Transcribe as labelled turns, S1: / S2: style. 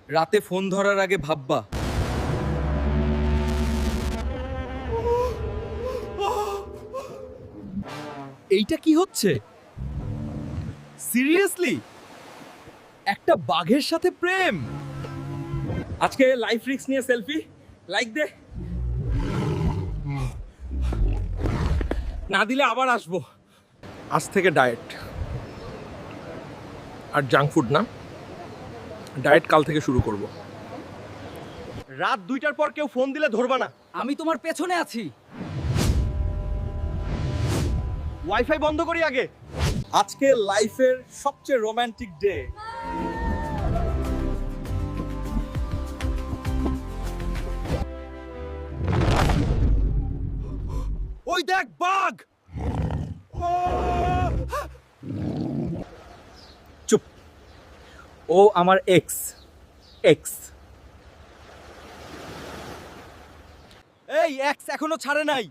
S1: রাতে ফোন ধরার আগে ভাববা। এইটা কি হচ্ছে? সিরিয়াসলি একটা বাঘের সাথে প্রেম? আজকে লাইফ রিস্ক নিয়ে সেলফি লাইক দে, না দিলে আবার আসবো।
S2: আজ থেকে ডায়েট আর জাঙ্ক ফুড না, ডায়েট কাল থেকে শুরু করব।
S1: রাত 2টার পর কেউ ফোন দিলে ধরবা না।
S3: আমি তোমার পেছনে আছি।
S1: ওয়াইফাই বন্ধ করি আগে। আজকে লাইফের সবচেয়ে রোমান্টিক ডে। ওই দেখ বাঘ। চুপ, ও আমার এক্স। এই এক্স এখনো ছাড়ে নাই।